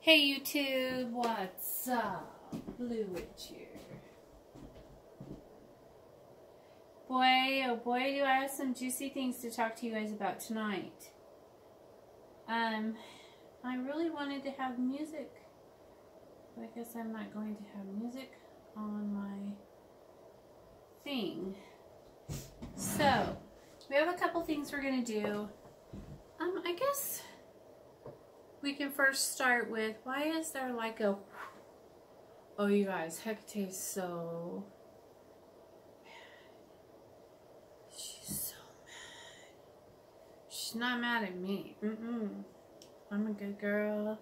Hey YouTube, what's up? Blue Witch here. Boy, oh boy, do I have some juicy things to talk to you guys about tonight. I really wanted to have music, but I guess I'm not going to have music on my thing. So, we have a couple things we're going to do. I guess we can first start with, why is there like a, oh you guys, Hecate is so mad. She's so mad. She's not mad at me. I'm a good girl.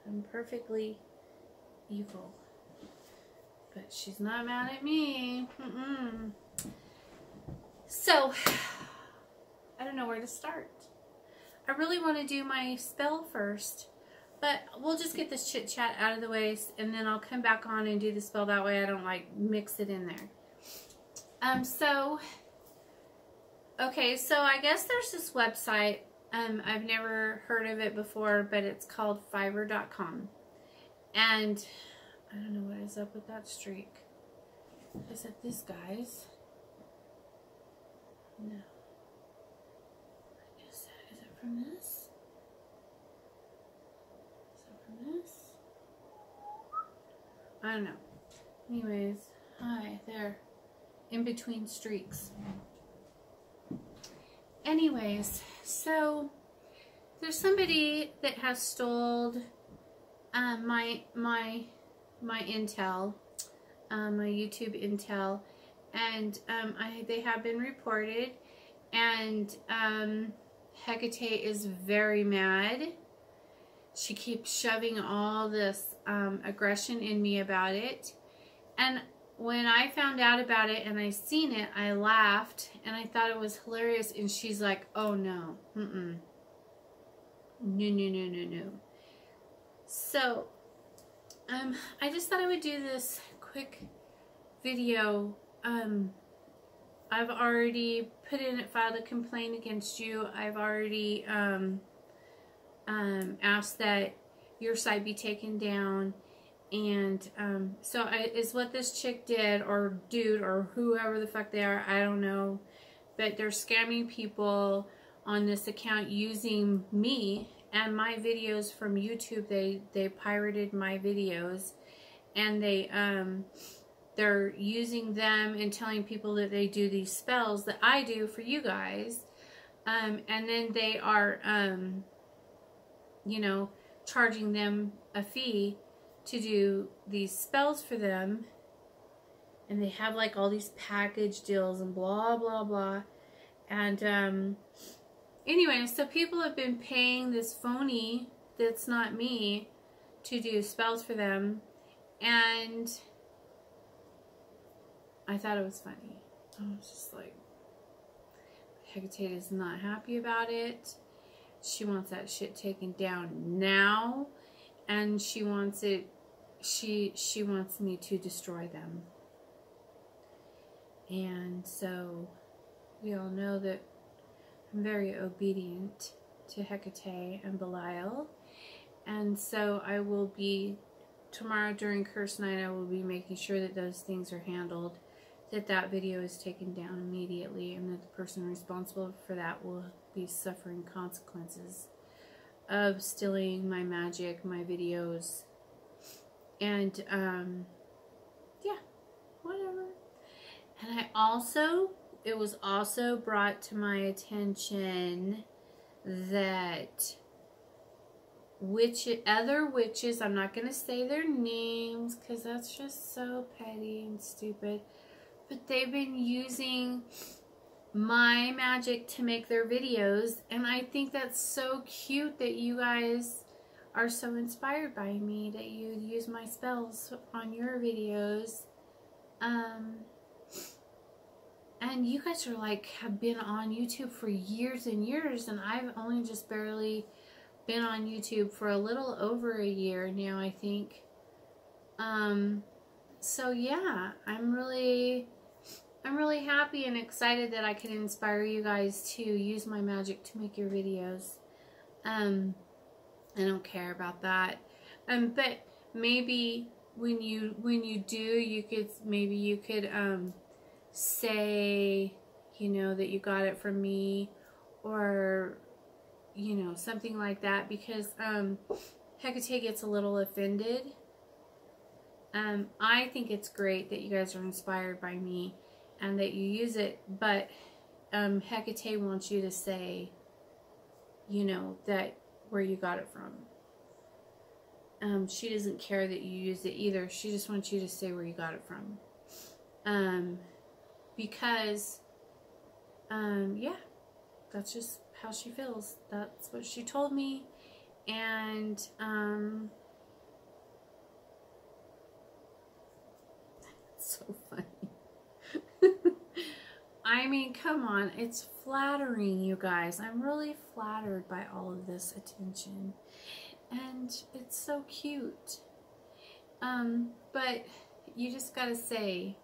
I'm perfectly evil. But she's not mad at me. So, I don't know where to start. I really want to do my spell first, but we'll just get this chit chat out of the way and then I'll come back on and do the spell. That way I don't like mix it in there. Okay, so I guess there's this website. I've never heard of it before, but it's called Fiverr.com. And I don't know what is up with that streak. Is it this guy's? No. From this? Is that from this? I don't know. Anyways, hi there. In between streaks. Anyways, so there's somebody that has stole my intel, my YouTube intel, and they have been reported, and Hecate is very mad. She keeps shoving all this aggression in me about it. And when I found out about it and I seen it, I laughed and I thought it was hilarious. And she's like, oh no, no. So, I just thought I would do this quick video. I've already filed a complaint against you. I've already asked that your site be taken down. And so is what this chick did, or dude, or whoever the fuck they are, I don't know. But they're scamming people on this account using me and my videos from YouTube. They pirated my videos, and they're using them and telling people that they do these spells that I do for you guys. And then they are, you know, charging them a fee to do these spells for them. And they have like all these package deals and blah, blah, blah. And anyway, so people have been paying this phony that's not me to do spells for them. And I thought it was funny. I was just like, Hecate is not happy about it. She wants that shit taken down now. And she wants it, she wants me to destroy them. And so, we all know that I'm very obedient to Hecate and Belial. And so I will be, tomorrow during Curse Night, I will be making sure that those things are handled. That video is taken down immediately, and that the person responsible for that will be suffering consequences of stealing my magic, my videos, and yeah, whatever. And it was also brought to my attention that other witches, I'm not going to say their names because that's just so petty and stupid, but they've been using my magic to make their videos, and I think that's so cute that you guys are so inspired by me, that you use my spells on your videos. And you guys are like, have been on YouTube for years and years, and I've only just barely been on YouTube for a little over a year now, I think. So yeah, I'm really happy and excited that I can inspire you guys to use my magic to make your videos. I don't care about that. But maybe when you do, you could say, you know, that you got it from me, or, you know, something like that, because Hecate gets a little offended. I think it's great that you guys are inspired by me and that you use it, but Hecate wants you to say, you know, that where you got it from. She doesn't care that you use it either. She just wants you to say where you got it from. Because, yeah, that's just how she feels. That's what she told me. And, it's so funny. I mean, come on. It's flattering, you guys. I'm really flattered by all of this attention. And it's so cute. But you just gotta say,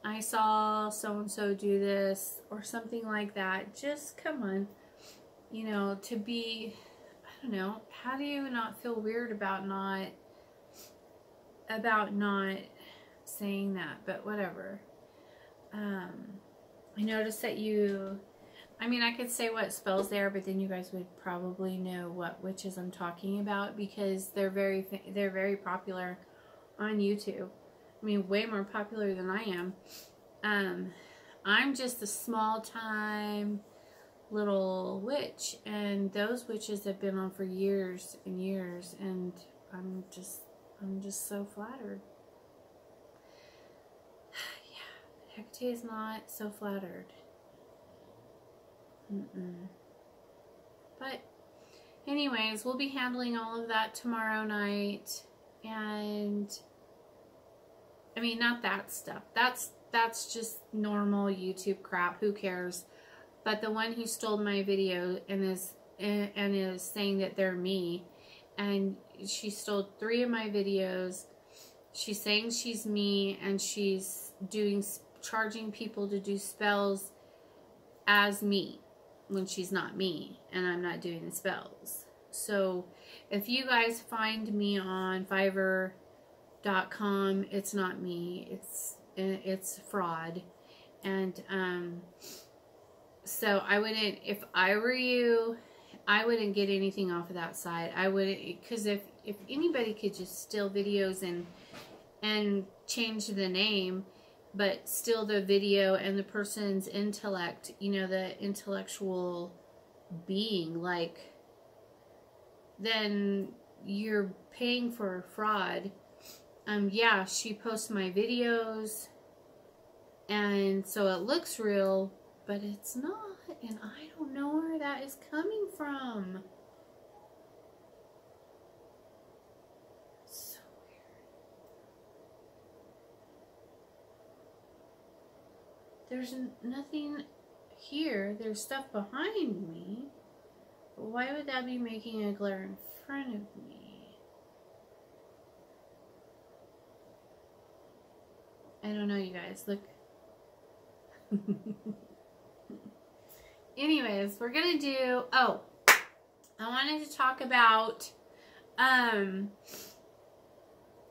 I saw so-and-so do this, or something like that. Just, come on. You know, to be, I don't know, how do you not feel weird about not saying that? But whatever. I noticed that you, I mean, I could say what spells they are, but then you guys would probably know what witches I'm talking about, because they're very popular on YouTube. I mean, way more popular than I am. I'm just a small time little witch, and those witches have been on for years and years, and I'm just so flattered. Hecate is not so flattered. But anyways, we'll be handling all of that tomorrow night. And I mean, not that stuff. That's just normal YouTube crap. Who cares? But the one who stole my video and is saying that they're me, and she stole 3 of my videos. She's saying she's me, and she's charging people to do spells as me when she's not me, and I'm not doing the spells. So if you guys find me on Fiverr.com, it's not me, it's fraud. And so I wouldn't, if I were you, I wouldn't get anything off of that side. I wouldn't, because if anybody could just steal videos and change the name, but still the video and the person's intellect, you know, the intellectual being, like, then you're paying for fraud. Yeah, she posts my videos, and so it looks real, but it's not, and I don't know where that is coming from. There's nothing here. There's stuff behind me. But why would that be making a glare in front of me? I don't know, you guys. Look. Anyways, we're gonna do, oh, I wanted to talk about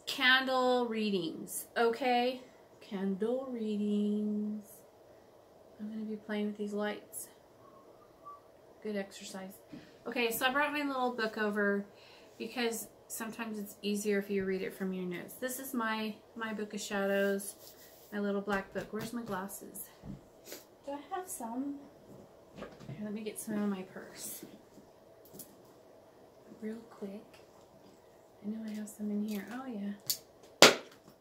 candle readings. Okay? Candle readings. I'm going to be playing with these lights. Good exercise. Okay, so I brought my little book over because sometimes it's easier if you read it from your notes. This is my book of shadows, my little black book. Where's my glasses? Do I have some? Here, let me get some in my purse. Real quick. I know I have some in here. Oh, yeah.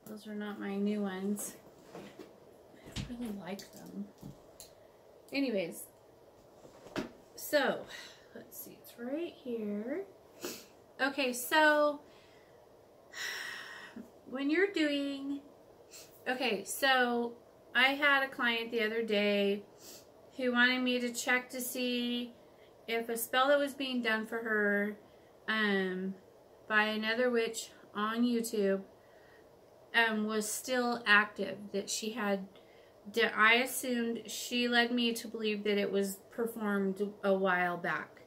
Those are not my new ones. I really like them. Anyways, so let's see, it's right here. Okay, so when you're doing, okay, so I had a client the other day who wanted me to check to see if a spell that was being done for her by another witch on YouTube was still active, that she had, that I assumed, she led me to believe that it was performed a while back,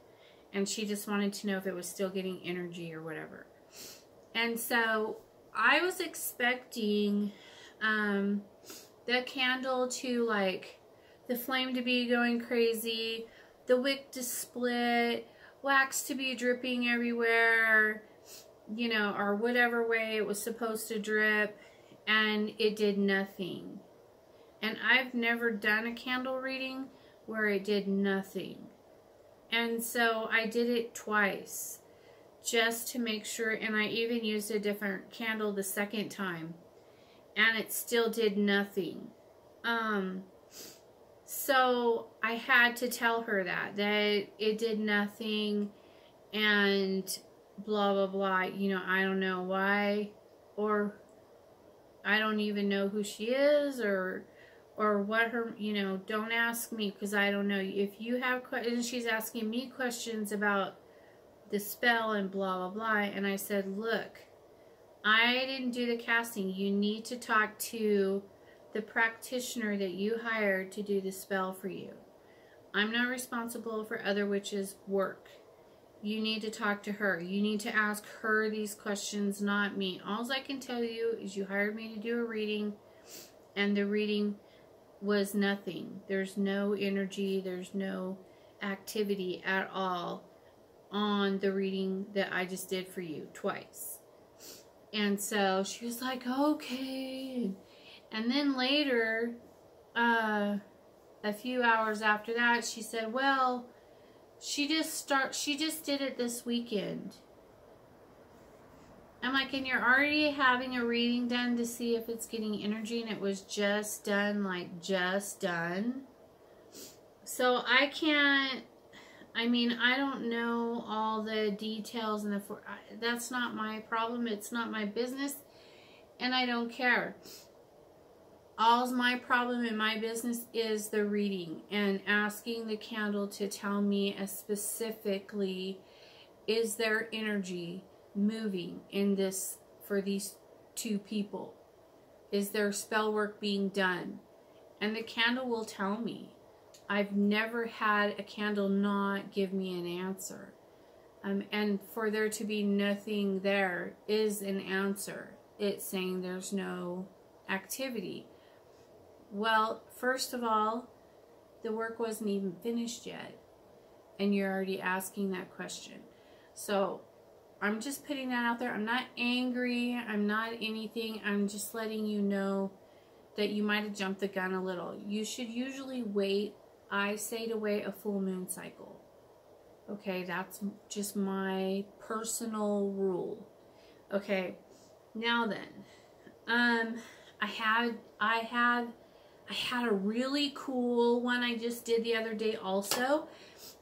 and she just wanted to know if it was still getting energy or whatever. And so I was expecting the candle to, like, the flame to be going crazy, the wick to split, wax to be dripping everywhere, you know, or whatever way it was supposed to drip, and it did nothing. And I've never done a candle reading where it did nothing. And so I did it twice just to make sure, and I even used a different candle the second time, and it still did nothing. So I had to tell her that it did nothing, and blah, blah, blah. You know, I don't know why, or I don't even know who she is, or what her, you know, don't ask me, because I don't know. If you have questions, she's asking me questions about the spell and blah, blah, blah. And I said, look, I didn't do the casting. You need to talk to the practitioner that you hired to do the spell for you. I'm not responsible for other witches' work. You need to talk to her. You need to ask her these questions, not me. All I can tell you is you hired me to do a reading, and the reading was nothing. There's no energy. There's no activity at all on the reading that I just did for you twice. And so she was like, okay. And then later, a few hours after that, she said, well, she just did it this weekend. I'm like, and you're already having a reading done to see if it's getting energy, and it was just done, like just done. So I can't, I mean, I don't know all the details, and that's not my problem. It's not my business, and I don't care. All's my problem in my business is the reading and asking the candle to tell me specifically, is there energy moving in this for these two people? Is there spell work being done? And the candle will tell me. I've never had a candle not give me an answer. And for there to be nothing there is an answer. It's saying there's no activity. Well, first of all, the work wasn't even finished yet, and you're already asking that question. So I'm just putting that out there. I'm not angry. I'm not anything. I'm just letting you know that you might have jumped the gun a little. You should usually wait. I say to wait a full moon cycle. Okay, that's just my personal rule. Okay, now then, I had a really cool one I just did the other day also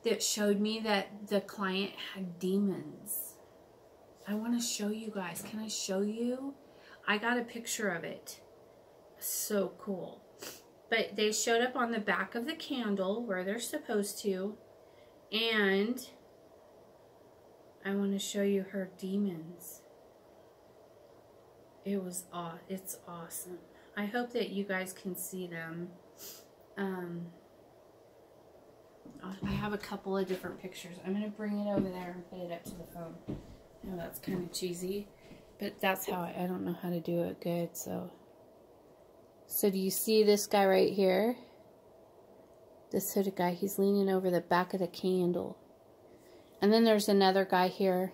that showed me that the client had demons. I want to show you guys. Can I show you? I got a picture of it. So cool. But they showed up on the back of the candle where they're supposed to. And I want to show you her demons. It's awesome. I hope that you guys can see them. I have a couple of different pictures. I'm going to bring it over there and put it up to the phone. I know that's kind of cheesy, but that's how I don't know how to do it good. So do you see this guy right here? This hooded guy, he's leaning over the back of the candle. And then there's another guy here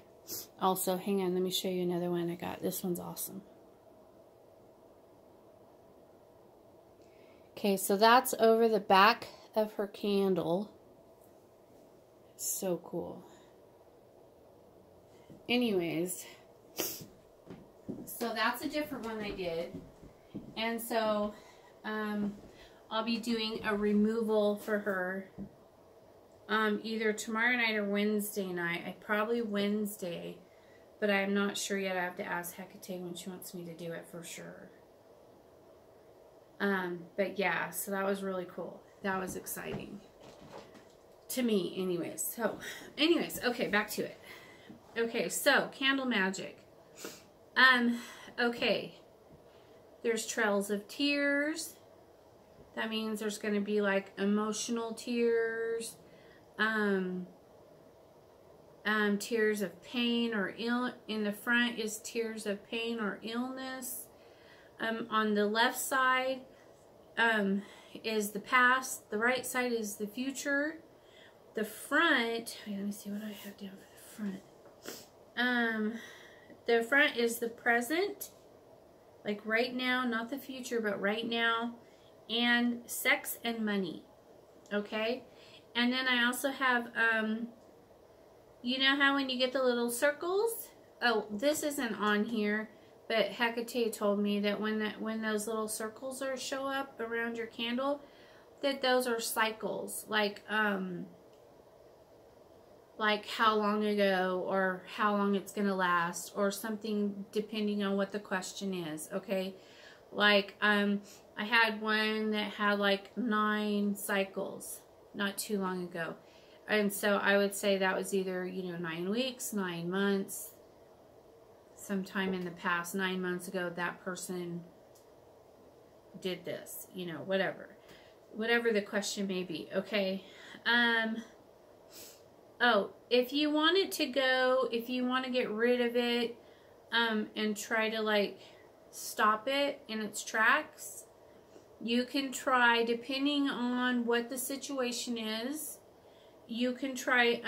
also. Hang on, let me show you another one I got. This one's awesome. Okay, so that's over the back of her candle. So cool. Anyways, so that's a different one I did. And so I'll be doing a removal for her either tomorrow night or Wednesday night. Probably Wednesday, but I'm not sure yet. I have to ask Hecate when she wants me to do it for sure. But yeah, so that was really cool. That was exciting. To me, anyways. So, anyways, okay, back to it. Okay, so, candle magic. Okay. There's trails of tears. That means there's going to be like emotional tears. tears of pain or in the front is tears of pain or illness. On the left side is the past. The right side is the future. The front, wait, let me see what I have down for the front. The front is the present, like right now, not the future, but right now, and sex and money. Okay, and then I also have, you know how when you get the little circles? Oh, this isn't on here, but Hecate told me that when those little circles show up around your candle, that those are cycles, like how long ago or how long it's gonna last or something, depending on what the question is. Okay, like I had one that had like 9 cycles not too long ago, and so I would say that was either, you know, 9 weeks, 9 months, sometime in the past, 9 months ago that person did this, you know, whatever the question may be. Okay. Oh, if you want it to go, if you want to get rid of it, and try to like stop it in its tracks, you can try, depending on what the situation is, you can try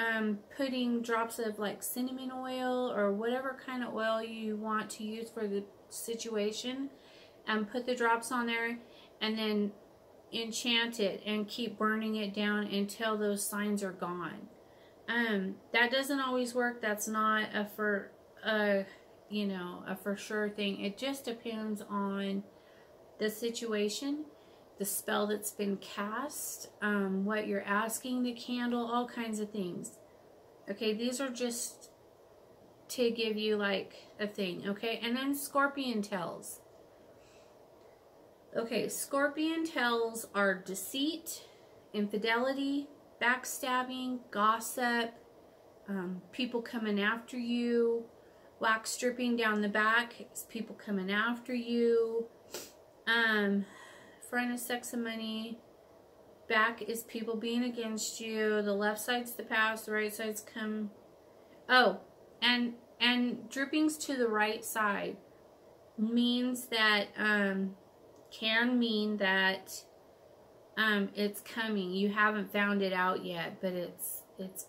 putting drops of like cinnamon oil or whatever kind of oil you want to use for the situation, and put the drops on there and then enchant it and keep burning it down until those signs are gone. That doesn't always work. That's not a for sure thing. It just depends on the situation, the spell that's been cast, what you're asking the candle, all kinds of things. Okay, these are just to give you like a thing. Okay, and then scorpion tails. Okay, scorpion tails are deceit, infidelity, backstabbing, gossip, people coming after you, wax dripping down the back is people coming after you, front is sex and money, back is people being against you, the left side's the past, the right side's come, oh, and drippings to the right side means that, can mean that it's coming. You haven't found it out yet, but it's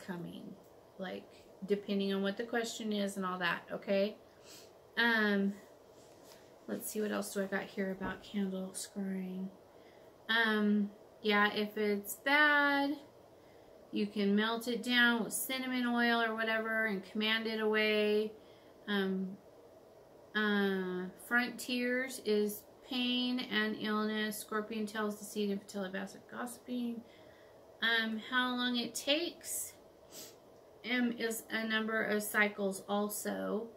coming. Like, depending on what the question is and all that, okay? Let's see, what else do I got here about candle scrying? Yeah, if it's bad, you can melt it down with cinnamon oil or whatever and command it away. Frontiers is pain and illness. Scorpion tails, deceit, infertility, bastard, gossiping. How long it takes is a number of cycles also.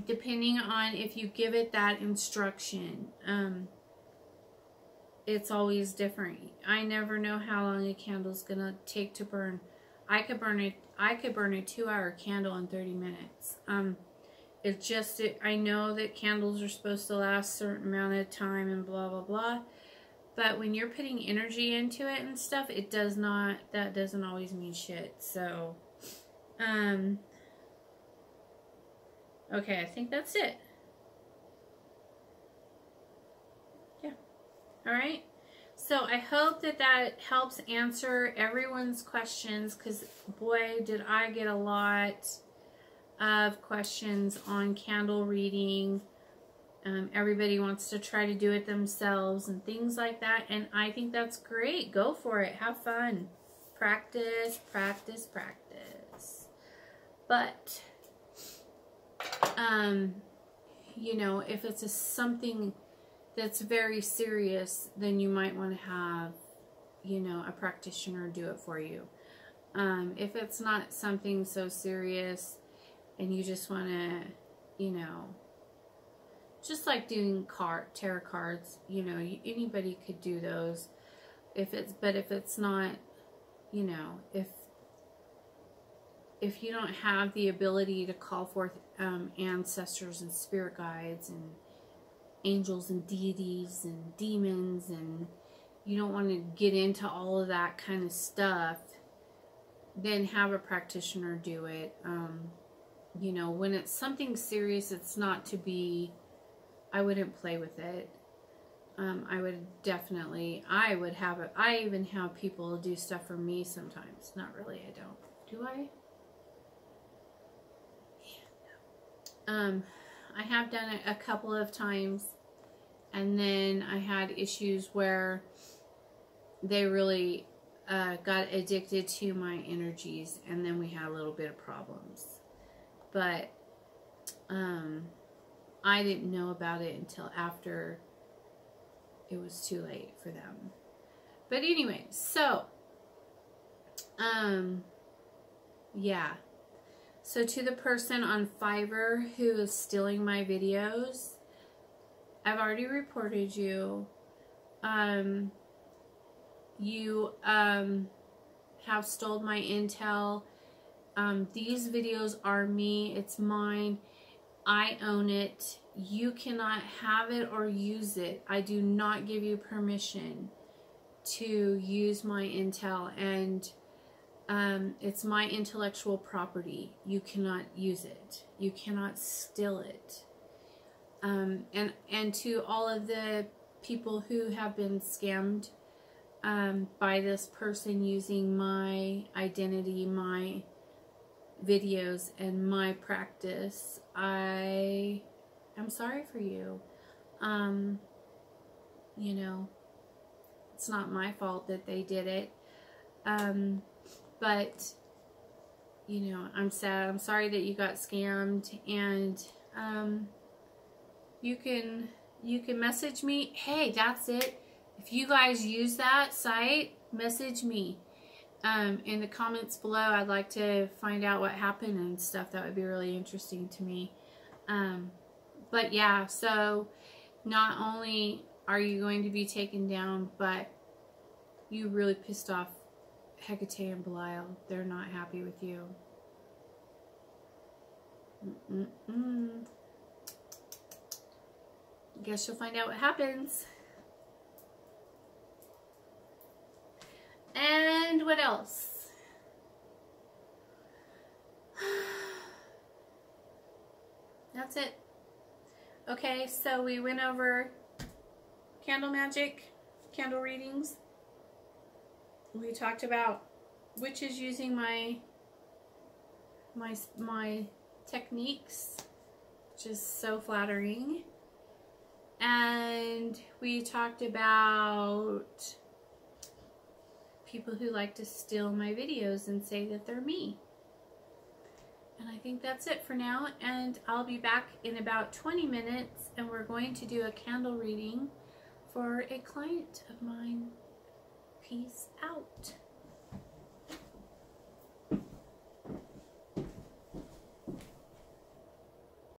Depending on if you give it that instruction. It's always different. I never know how long a candle's gonna take to burn. I could burn a 2-hour candle in 30 minutes. It's just, I know that candles are supposed to last a certain amount of time and blah, blah, blah. But when you're putting energy into it and stuff, that doesn't always mean shit. So, okay, I think that's it. Yeah. All right. So I hope that helps answer everyone's questions, because boy, did I get a lot of questions on candle reading. Everybody wants to try to do it themselves and things like that, and I think that's great. Go for it. Have fun. Practice, practice, practice. But you know, if it's something that's very serious, then you might want to have, you know, a practitioner do it for you. If it's not something so serious and you just want to, you know, just like doing tarot cards, you know, anybody could do those. But if it's not, you know, if you don't have the ability to call forth ancestors and spirit guides and angels and deities and demons, and you don't want to get into all of that kind of stuff, then have a practitioner do it. You know, when it's something serious, it's not to be, I wouldn't play with it. I would definitely, I even have people do stuff for me sometimes. Not really, I don't. Do I? Yeah, no. I have done it a couple of times, and then I had issues where they really got addicted to my energies, and then we had a little bit of problems. But I didn't know about it until after it was too late for them. But anyway, so yeah. So to the person on Fiverr who is stealing my videos, I've already reported you. You have stole my intel. These videos are me. It's mine. I own it. You cannot have it or use it. I do not give you permission to use my intel, and it's my intellectual property. You cannot use it. You cannot steal it. And to all of the people who have been scammed by this person using my identity, my videos, and my practice, I am sorry for you. You know, it's not my fault that they did it. But, you know, I'm sad. I'm sorry that you got scammed, and you can message me. Hey, that's it. If you guys use that site, message me in the comments below. I'd like to find out what happened and stuff. That would be really interesting to me. But yeah, so not only are you going to be taken down, but you really pissed off Hecate and Belial. They're not happy with you. Guess you'll find out what happens. And what else? That's it. Okay, so we went over candle magic, candle readings. We talked about witches using my techniques, which is so flattering. And we talked about people who like to steal my videos and say that they're me. And I think that's it for now, and I'll be back in about 20 minutes, and we're going to do a candle reading for a client of mine. Peace out.